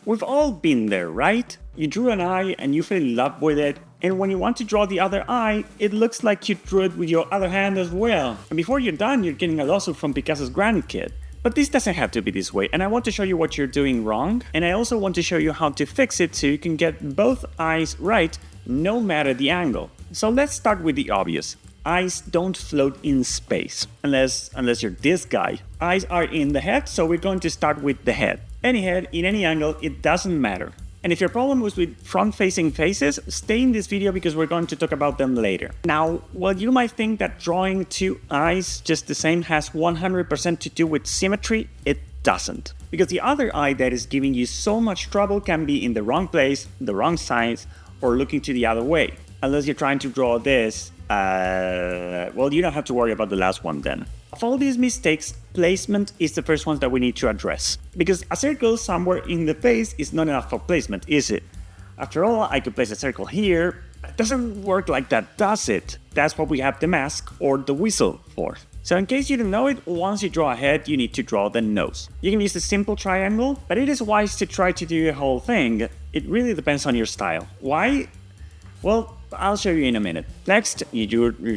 We've all been there, right? You drew an eye and you fell in love with it, and when you want to draw the other eye, it looks like you drew it with your other hand as well. And before you're done, you're getting a lawsuit from Picasso's grandkid. But this doesn't have to be this way, and I want to show you what you're doing wrong, and I also want to show you how to fix it so you can get both eyes right, no matter the angle. So let's start with the obvious. Eyes don't float in space, unless you're this guy. Eyes are in the head, so we're going to start with the head. Any head, in any angle, it doesn't matter. And if your problem was with front-facing faces, stay in this video because we're going to talk about them later. Now, while you might think that drawing two eyes just the same has 100% to do with symmetry, it doesn't. Because the other eye that is giving you so much trouble can be in the wrong place, the wrong size, or looking to the other way. Unless you're trying to draw this, well, you don't have to worry about the last one then. Of all these mistakes, placement is the first one that we need to address. Because a circle somewhere in the face is not enough for placement, is it? After all, I could place a circle here. It doesn't work like that, does it? That's what we have the mask or the whistle for. So in case you didn't know it, once you draw a head, you need to draw the nose. You can use a simple triangle, but it is wise to try to do the whole thing. It really depends on your style. Why? Well, I'll show you in a minute. Next, you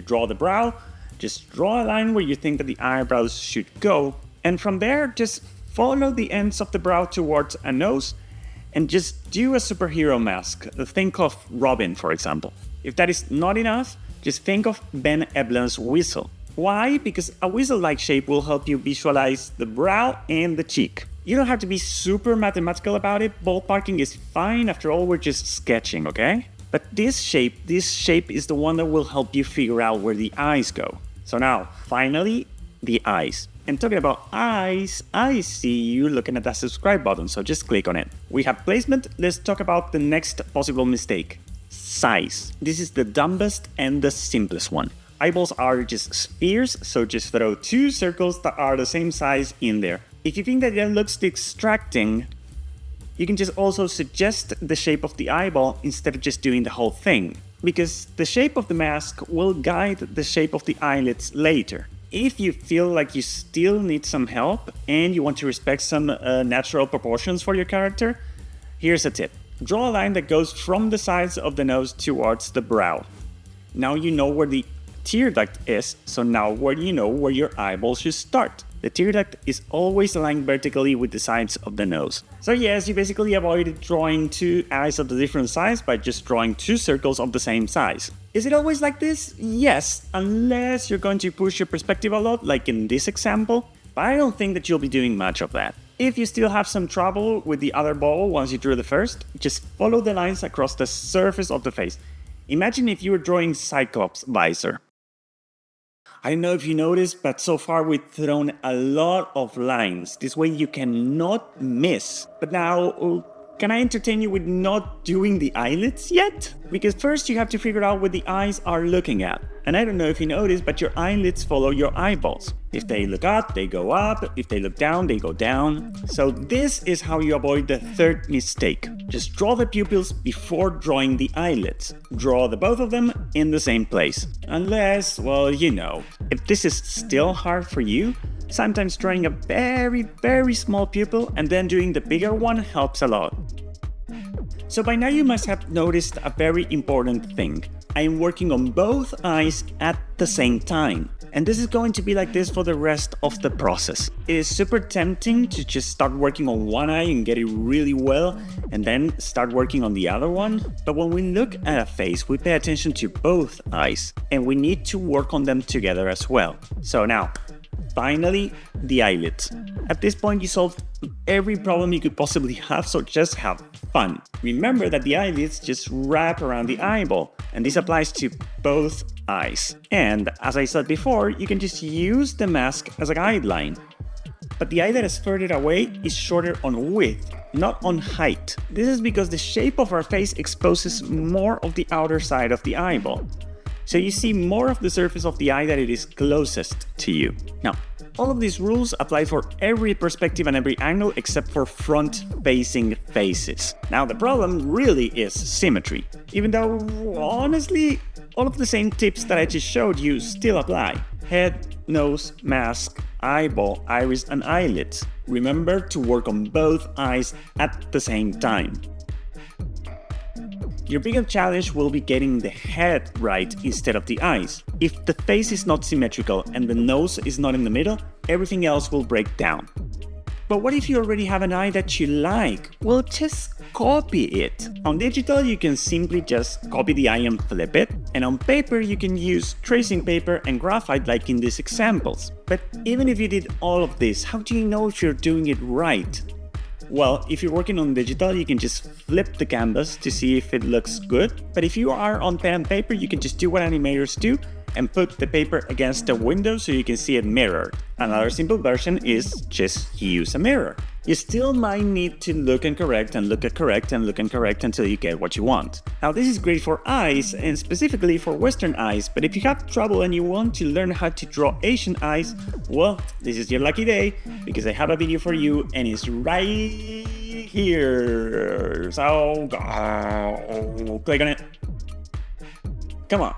draw the brow. Just draw a line where you think that the eyebrows should go. And from there, just follow the ends of the brow towards a nose and just do a superhero mask. Think of Robin, for example. If that is not enough, just think of Ben Eblen's whistle. Why? Because a whistle-like shape will help you visualize the brow and the cheek. You don't have to be super mathematical about it. Ballparking is fine. After all, we're just sketching, okay? But this shape is the one that will help you figure out where the eyes go. So now, finally, the eyes. And talking about eyes, I see you looking at that subscribe button, so just click on it. We have placement. Let's talk about the next possible mistake. Size. This is the dumbest and the simplest one. Eyeballs are just spheres, so just throw two circles that are the same size in there. If you think that looks distracting, you can just also suggest the shape of the eyeball instead of just doing the whole thing, because the shape of the mask will guide the shape of the eyelids later. If you feel like you still need some help and you want to respect some natural proportions for your character, here's a tip. Draw a line that goes from the sides of the nose towards the brow. Now you know where the tear duct is, so now you know where your eyeball should start. The tear duct is always aligned vertically with the sides of the nose. So yes, you basically avoided drawing two eyes of the different size by just drawing two circles of the same size. Is it always like this? Yes, unless you're going to push your perspective a lot, like in this example. But I don't think that you'll be doing much of that. If you still have some trouble with the other ball once you drew the first, just follow the lines across the surface of the face. Imagine if you were drawing Cyclops' visor. I don't know if you noticed, but so far we've thrown a lot of lines. This way you cannot miss. But now, can I entertain you with not doing the eyelids yet? Because first you have to figure out what the eyes are looking at. And I don't know if you noticed, but your eyelids follow your eyeballs. If they look up, they go up. If they look down, they go down. So this is how you avoid the third mistake. Just draw the pupils before drawing the eyelids. Draw the both of them in the same place. Unless, well, you know, if this is still hard for you, sometimes drawing a very, very small pupil and then doing the bigger one helps a lot. So by now you must have noticed a very important thing. I am working on both eyes at the same time. And this is going to be like this for the rest of the process. It is super tempting to just start working on one eye and get it really well, and then start working on the other one. But when we look at a face, we pay attention to both eyes, and we need to work on them together as well. So now, finally, the eyelids. At this point, you solved every problem you could possibly have, so just have fun. Remember that the eyelids just wrap around the eyeball, and this applies to both eyes. And as I said before, you can just use the mask as a guideline. But the eye that is further away is shorter on width, not on height. This is because the shape of our face exposes more of the outer side of the eyeball. So you see more of the surface of the eye that it is closest to you. Now, all of these rules apply for every perspective and every angle except for front-facing faces. Now, the problem really is symmetry, even though, honestly, all of the same tips that I just showed you still apply. Head, nose, mask, eyeball, iris, and eyelids. Remember to work on both eyes at the same time. Your biggest challenge will be getting the head right instead of the eyes. If the face is not symmetrical and the nose is not in the middle, everything else will break down. But what if you already have an eye that you like? Well, just copy it. On digital, you can simply just copy the eye and flip it. And on paper, you can use tracing paper and graphite like in these examples. But even if you did all of this, how do you know if you're doing it right? Well, if you're working on digital, you can just flip the canvas to see if it looks good. But if you are on pen and paper, you can just do what animators do and put the paper against the window so you can see it mirrored. Another simple version is just use a mirror. You still might need to look and correct and look and correct and look and correct until you get what you want. Now this is great for eyes and specifically for Western eyes, but if you have trouble and you want to learn how to draw Asian eyes, well, this is your lucky day because I have a video for you and it's right here. So click on it. Come on.